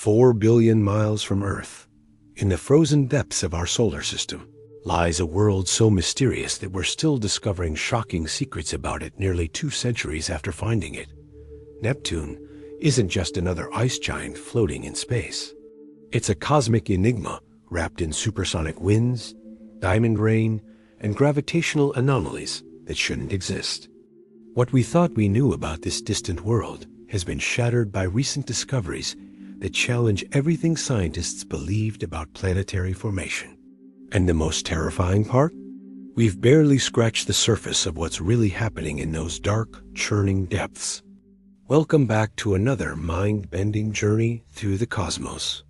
4 billion miles from Earth, in the frozen depths of our solar system, lies a world so mysterious that we're still discovering shocking secrets about it nearly 2 centuries after finding it. Neptune isn't just another ice giant floating in space. It's a cosmic enigma wrapped in supersonic winds, diamond rain, and gravitational anomalies that shouldn't exist. What we thought we knew about this distant world has been shattered by recent discoveries that challenge everything scientists believed about planetary formation. And the most terrifying part? We've barely scratched the surface of what's really happening in those dark, churning depths. Welcome back to another mind-bending journey through the cosmos.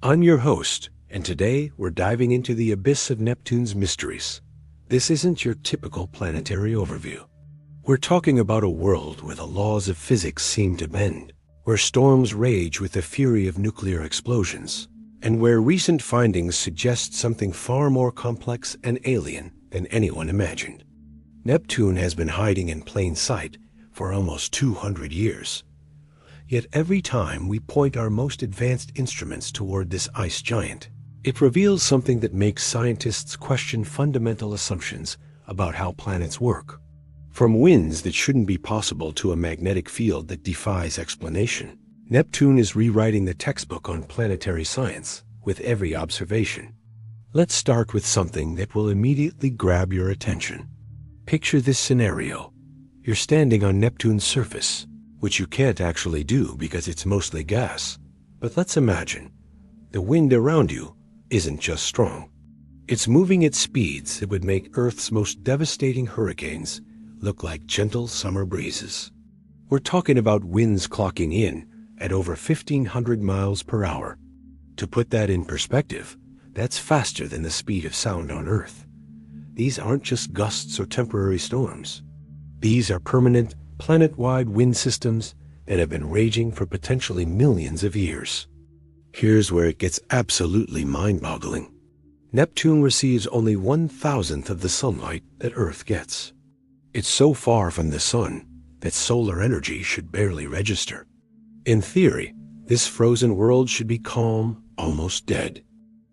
I'm your host, and today we're diving into the abyss of Neptune's mysteries. This isn't your typical planetary overview. We're talking about a world where the laws of physics seem to bend, where storms rage with the fury of nuclear explosions, and where recent findings suggest something far more complex and alien than anyone imagined. Neptune has been hiding in plain sight for almost 200 years. Yet every time we point our most advanced instruments toward this ice giant, it reveals something that makes scientists question fundamental assumptions about how planets work. From winds that shouldn't be possible to a magnetic field that defies explanation, Neptune is rewriting the textbook on planetary science with every observation. Let's start with something that will immediately grab your attention. Picture this scenario. You're standing on Neptune's surface, which you can't actually do because it's mostly gas. But let's imagine the wind around you isn't just strong. It's moving at speeds that would make Earth's most devastating hurricanes look like gentle summer breezes. We're talking about winds clocking in at over 1,500 miles per hour. To put that in perspective, that's faster than the speed of sound on Earth. These aren't just gusts or temporary storms. These are permanent, planet-wide wind systems that have been raging for potentially millions of years. Here's where it gets absolutely mind-boggling. Neptune receives only 1,000th of the sunlight that Earth gets. It's so far from the sun that solar energy should barely register. In theory, this frozen world should be calm, almost dead.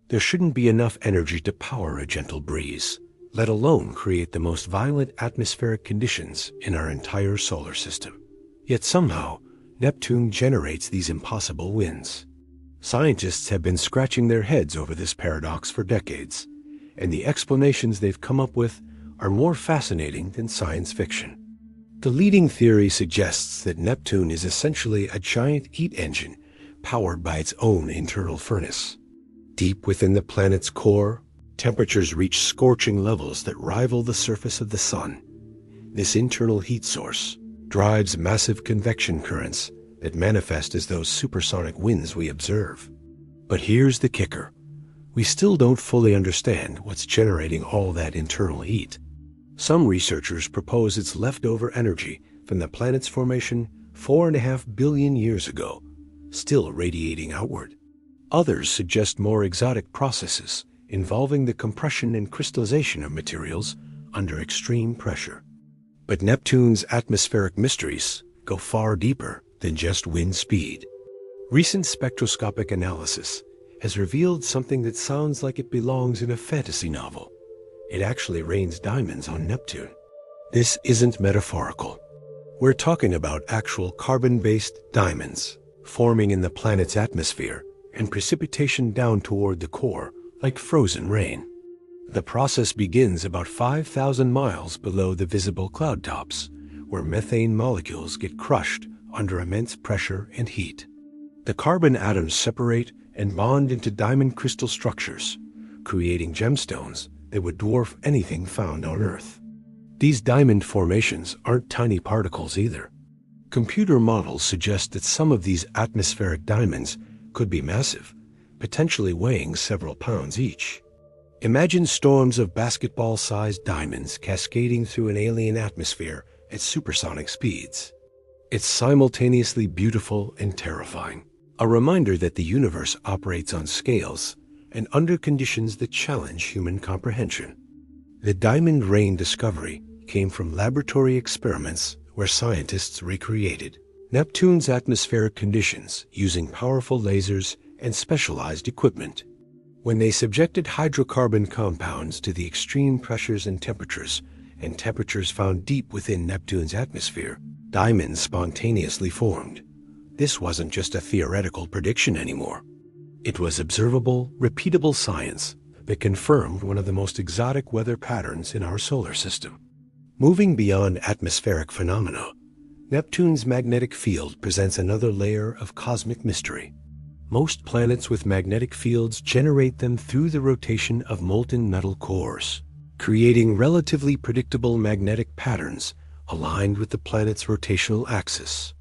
There shouldn't be enough energy to power a gentle breeze, let alone create the most violent atmospheric conditions in our entire solar system. Yet somehow, Neptune generates these impossible winds. Scientists have been scratching their heads over this paradox for decades, and the explanations they've come up with are more fascinating than science fiction. The leading theory suggests that Neptune is essentially a giant heat engine powered by its own internal furnace. Deep within the planet's core, temperatures reach scorching levels that rival the surface of the sun. This internal heat source drives massive convection currents that manifest as those supersonic winds we observe. But here's the kicker. We still don't fully understand what's generating all that internal heat. Some researchers propose it's leftover energy from the planet's formation 4.5 billion years ago, still radiating outward. Others suggest more exotic processes involving the compression and crystallization of materials under extreme pressure. But Neptune's atmospheric mysteries go far deeper than just wind speed. Recent spectroscopic analysis has revealed something that sounds like it belongs in a fantasy novel. It actually rains diamonds on Neptune. This isn't metaphorical. We're talking about actual carbon-based diamonds forming in the planet's atmosphere and precipitation down toward the core like frozen rain. The process begins about 5,000 miles below the visible cloud tops, where methane molecules get crushed under immense pressure and heat. The carbon atoms separate and bond into diamond crystal structures, creating gemstones that would dwarf anything found on Earth. These diamond formations aren't tiny particles either. Computer models suggest that some of these atmospheric diamonds could be massive, potentially weighing several pounds each. Imagine storms of basketball-sized diamonds cascading through an alien atmosphere at supersonic speeds. It's simultaneously beautiful and terrifying, a reminder that the universe operates on scales and under conditions that challenge human comprehension. The diamond rain discovery came from laboratory experiments where scientists recreated Neptune's atmospheric conditions using powerful lasers and specialized equipment. When they subjected hydrocarbon compounds to the extreme pressures and temperatures found deep within Neptune's atmosphere, diamonds spontaneously formed. This wasn't just a theoretical prediction anymore. It was observable, repeatable science that confirmed one of the most exotic weather patterns in our solar system. Moving beyond atmospheric phenomena, Neptune's magnetic field presents another layer of cosmic mystery. Most planets with magnetic fields generate them through the rotation of molten metal cores, creating relatively predictable magnetic patterns aligned with the planet's rotational axis.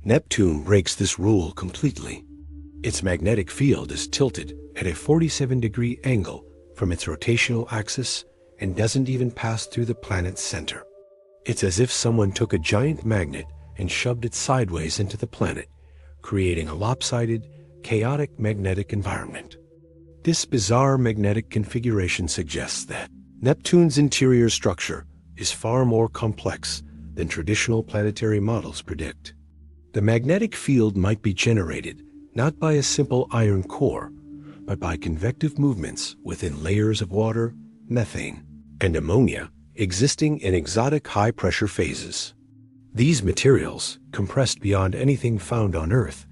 Neptune breaks this rule completely. Its magnetic field is tilted at a 47-degree angle from its rotational axis and doesn't even pass through the planet's center. It's as if someone took a giant magnet and shoved it sideways into the planet, creating a lopsided, chaotic magnetic environment. This bizarre magnetic configuration suggests that Neptune's interior structure is far more complex than traditional planetary models predict. The magnetic field might be generated not by a simple iron core, but by convective movements within layers of water, methane, and ammonia existing in exotic high-pressure phases. These materials, compressed beyond anything found on Earth,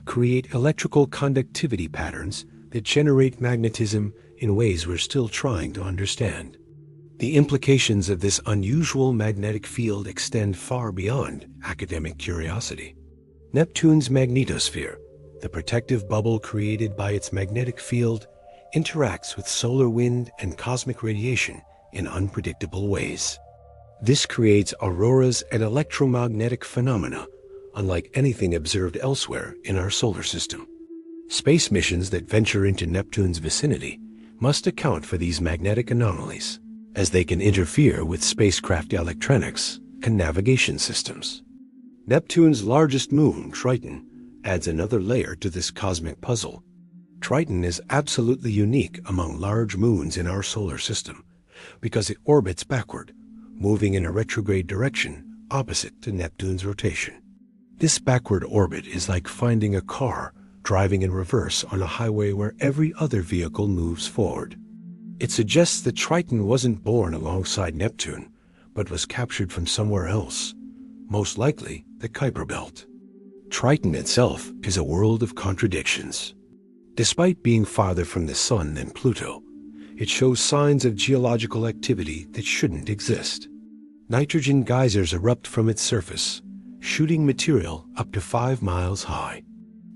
create electrical conductivity patterns that generate magnetism in ways we're still trying to understand. The implications of this unusual magnetic field extend far beyond academic curiosity. Neptune's magnetosphere, the protective bubble created by its magnetic field, interacts with solar wind and cosmic radiation in unpredictable ways. This creates auroras and electromagnetic phenomena unlike anything observed elsewhere in our solar system. Space missions that venture into Neptune's vicinity must account for these magnetic anomalies, as they can interfere with spacecraft electronics and navigation systems. Neptune's largest moon, Triton, adds another layer to this cosmic puzzle. Triton is absolutely unique among large moons in our solar system because it orbits backward, moving in a retrograde direction opposite to Neptune's rotation. This backward orbit is like finding a car driving in reverse on a highway where every other vehicle moves forward. It suggests that Triton wasn't born alongside Neptune, but was captured from somewhere else, most likely the Kuiper Belt. Triton itself is a world of contradictions. Despite being farther from the Sun than Pluto, it shows signs of geological activity that shouldn't exist. Nitrogen geysers erupt from its surface, shooting material up to 5 miles high.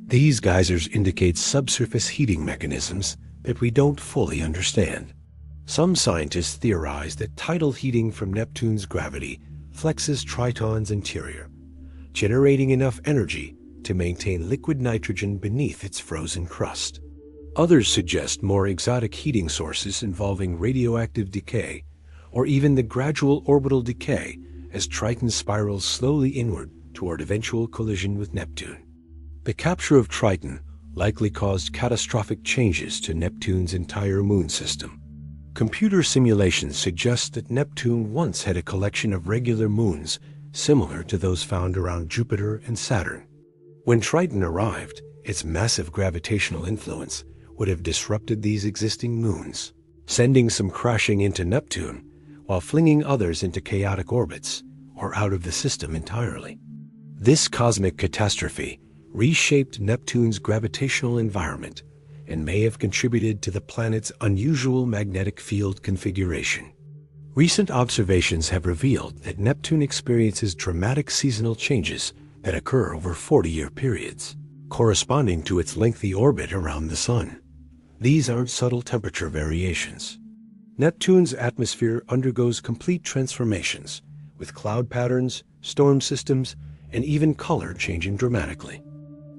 These geysers indicate subsurface heating mechanisms that we don't fully understand. Some scientists theorize that tidal heating from Neptune's gravity flexes Triton's interior, generating enough energy to maintain liquid nitrogen beneath its frozen crust. Others suggest more exotic heating sources involving radioactive decay, or even the gradual orbital decay as Triton spirals slowly inward toward eventual collision with Neptune. The capture of Triton likely caused catastrophic changes to Neptune's entire moon system. Computer simulations suggest that Neptune once had a collection of regular moons similar to those found around Jupiter and Saturn. When Triton arrived, its massive gravitational influence would have disrupted these existing moons, sending some crashing into Neptune while flinging others into chaotic orbits or out of the system entirely. This cosmic catastrophe reshaped Neptune's gravitational environment and may have contributed to the planet's unusual magnetic field configuration. Recent observations have revealed that Neptune experiences dramatic seasonal changes that occur over 40-year periods, corresponding to its lengthy orbit around the Sun. These aren't subtle temperature variations. Neptune's atmosphere undergoes complete transformations, with cloud patterns, storm systems, and even color changing dramatically.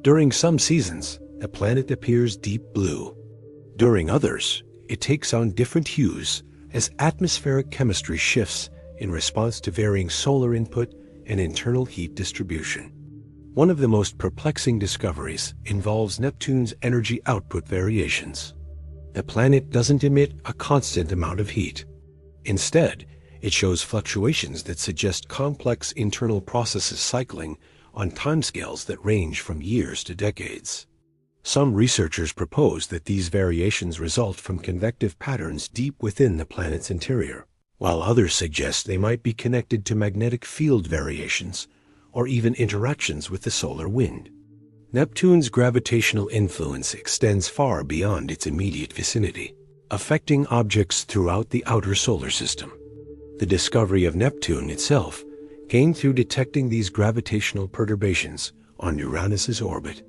During some seasons, the planet appears deep blue. During others, it takes on different hues as atmospheric chemistry shifts in response to varying solar input and internal heat distribution. One of the most perplexing discoveries involves Neptune's energy output variations. The planet doesn't emit a constant amount of heat. Instead, it shows fluctuations that suggest complex internal processes cycling on timescales that range from years to decades. Some researchers propose that these variations result from convective patterns deep within the planet's interior, while others suggest they might be connected to magnetic field variations or even interactions with the solar wind. Neptune's gravitational influence extends far beyond its immediate vicinity, affecting objects throughout the outer solar system. The discovery of Neptune itself came through detecting these gravitational perturbations on Uranus's orbit.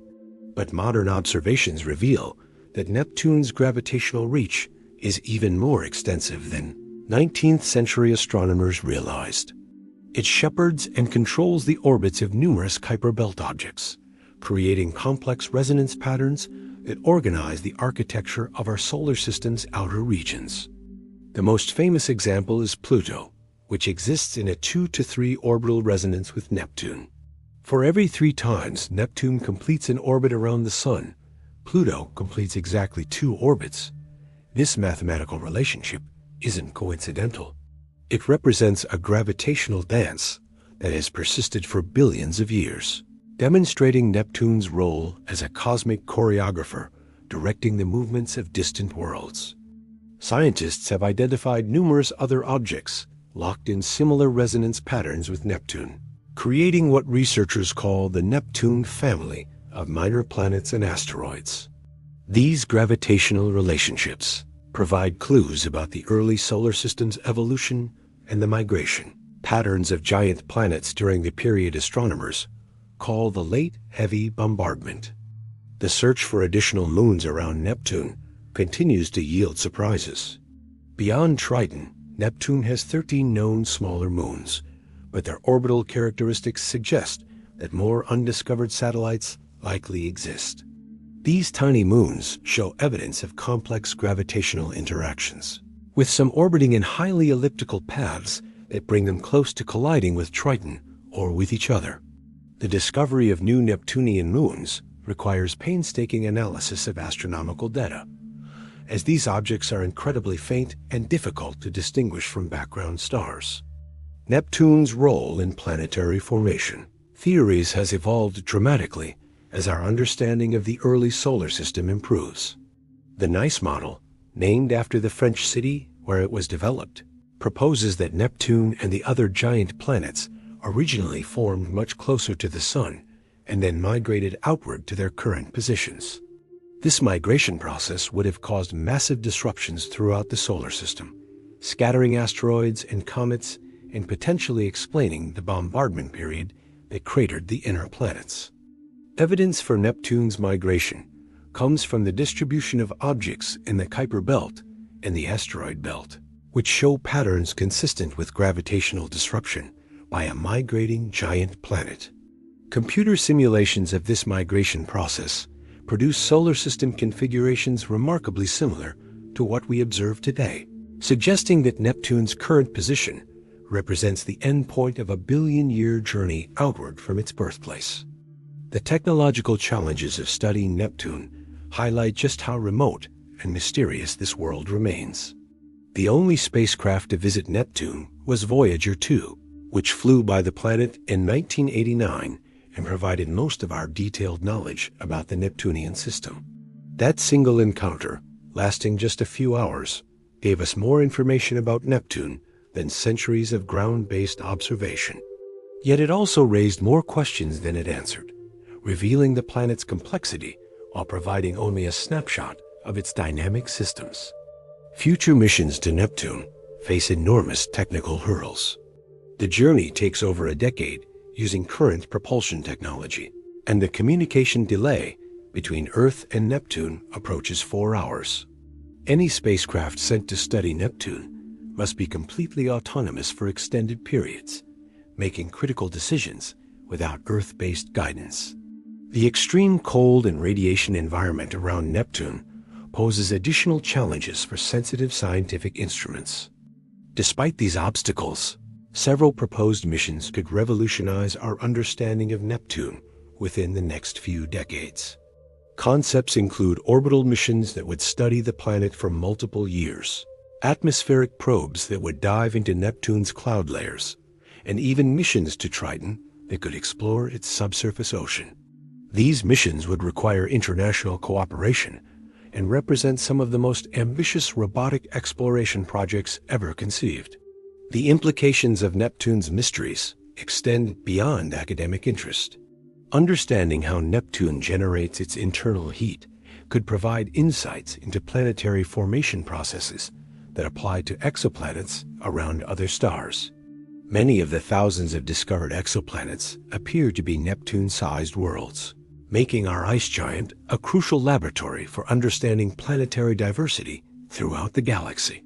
But modern observations reveal that Neptune's gravitational reach is even more extensive than 19th century astronomers realized. It shepherds and controls the orbits of numerous Kuiper belt objects, creating complex resonance patterns that organize the architecture of our solar system's outer regions. The most famous example is Pluto, which exists in a 2 to 3 orbital resonance with Neptune. For every 3 times Neptune completes an orbit around the Sun, Pluto completes exactly 2 orbits. This mathematical relationship isn't coincidental. It represents a gravitational dance that has persisted for billions of years, demonstrating Neptune's role as a cosmic choreographer directing the movements of distant worlds. Scientists have identified numerous other objects locked in similar resonance patterns with Neptune, creating what researchers call the Neptune family of minor planets and asteroids. These gravitational relationships provide clues about the early solar system's evolution and the migration patterns of giant planets during the period astronomers call the Late Heavy Bombardment. The search for additional moons around Neptune continues to yield surprises. Beyond Triton, Neptune has 13 known smaller moons, but their orbital characteristics suggest that more undiscovered satellites likely exist. These tiny moons show evidence of complex gravitational interactions, with some orbiting in highly elliptical paths that bring them close to colliding with Triton or with each other. The discovery of new Neptunian moons requires painstaking analysis of astronomical data, as these objects are incredibly faint and difficult to distinguish from background stars. Neptune's role in planetary formation. Theories has evolved dramatically as our understanding of the early solar system improves. The NICE model, named after the French city where it was developed, proposes that Neptune and the other giant planets originally formed much closer to the Sun and then migrated outward to their current positions. This migration process would have caused massive disruptions throughout the solar system, scattering asteroids and comets and potentially explaining the bombardment period that cratered the inner planets. Evidence for Neptune's migration comes from the distribution of objects in the Kuiper belt and the asteroid belt, which show patterns consistent with gravitational disruption by a migrating giant planet. Computer simulations of this migration process produce solar system configurations remarkably similar to what we observe today, suggesting that Neptune's current position represents the endpoint of a billion-year journey outward from its birthplace. The technological challenges of studying Neptune highlight just how remote and mysterious this world remains. The only spacecraft to visit Neptune was Voyager 2, which flew by the planet in 1989 and provided most of our detailed knowledge about the Neptunian system. That single encounter, lasting just a few hours, gave us more information about Neptune than centuries of ground-based observation. Yet it also raised more questions than it answered, revealing the planet's complexity while providing only a snapshot of its dynamic systems. Future missions to Neptune face enormous technical hurdles. The journey takes over a decade using current propulsion technology, and the communication delay between Earth and Neptune approaches 4 hours. Any spacecraft sent to study Neptune must be completely autonomous for extended periods, making critical decisions without Earth-based guidance. The extreme cold and radiation environment around Neptune poses additional challenges for sensitive scientific instruments. Despite these obstacles, several proposed missions could revolutionize our understanding of Neptune within the next few decades. Concepts include orbital missions that would study the planet for multiple years, atmospheric probes that would dive into Neptune's cloud layers, and even missions to Triton that could explore its subsurface ocean. These missions would require international cooperation and represent some of the most ambitious robotic exploration projects ever conceived. The implications of Neptune's mysteries extend beyond academic interest. Understanding how Neptune generates its internal heat could provide insights into planetary formation processes that apply to exoplanets around other stars. Many of the thousands of discovered exoplanets appear to be Neptune-sized worlds, making our ice giant a crucial laboratory for understanding planetary diversity throughout the galaxy.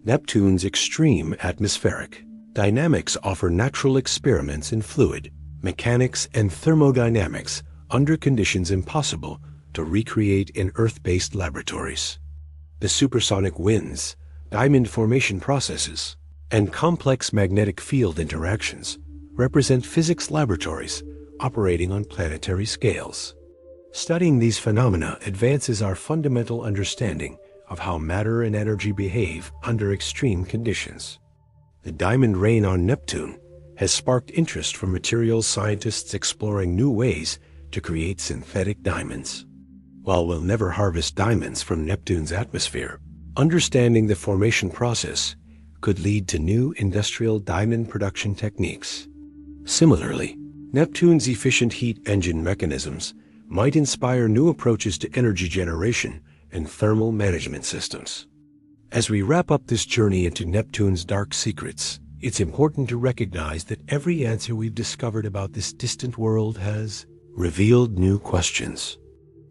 Neptune's extreme atmospheric dynamics offer natural experiments in fluid, mechanics, and thermodynamics under conditions impossible to recreate in Earth-based laboratories. The supersonic winds, diamond formation processes, and complex magnetic field interactions represent physics laboratories operating on planetary scales. Studying these phenomena advances our fundamental understanding of how matter and energy behave under extreme conditions. The diamond rain on Neptune has sparked interest from materials scientists exploring new ways to create synthetic diamonds. While we'll never harvest diamonds from Neptune's atmosphere, understanding the formation process could lead to new industrial diamond production techniques. Similarly, Neptune's efficient heat engine mechanisms might inspire new approaches to energy generation and thermal management systems. As we wrap up this journey into Neptune's dark secrets, it's important to recognize that every answer we've discovered about this distant world has revealed new questions.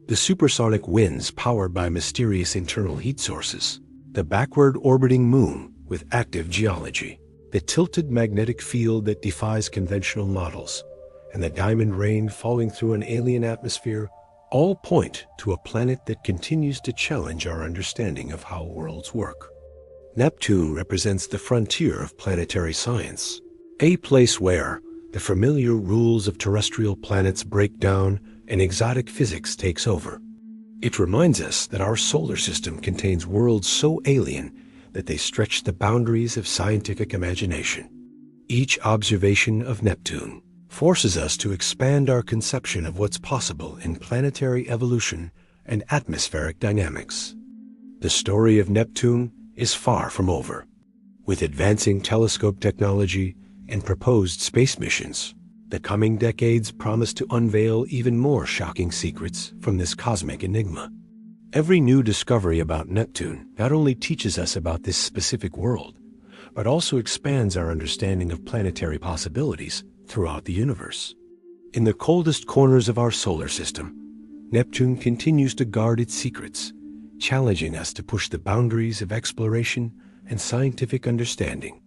The supersonic winds powered by mysterious internal heat sources, the backward orbiting moon with active geology, the tilted magnetic field that defies conventional models, and the diamond rain falling through an alien atmosphere all point to a planet that continues to challenge our understanding of how worlds work. Neptune represents the frontier of planetary science, a place where the familiar rules of terrestrial planets break down and exotic physics takes over. It reminds us that our solar system contains worlds so alien that they stretch the boundaries of scientific imagination. Each observation of Neptune forces us to expand our conception of what's possible in planetary evolution and atmospheric dynamics. The story of Neptune is far from over. With advancing telescope technology and proposed space missions, the coming decades promise to unveil even more shocking secrets from this cosmic enigma. Every new discovery about Neptune not only teaches us about this specific world, but also expands our understanding of planetary possibilities throughout the universe. In the coldest corners of our solar system, Neptune continues to guard its secrets, challenging us to push the boundaries of exploration and scientific understanding.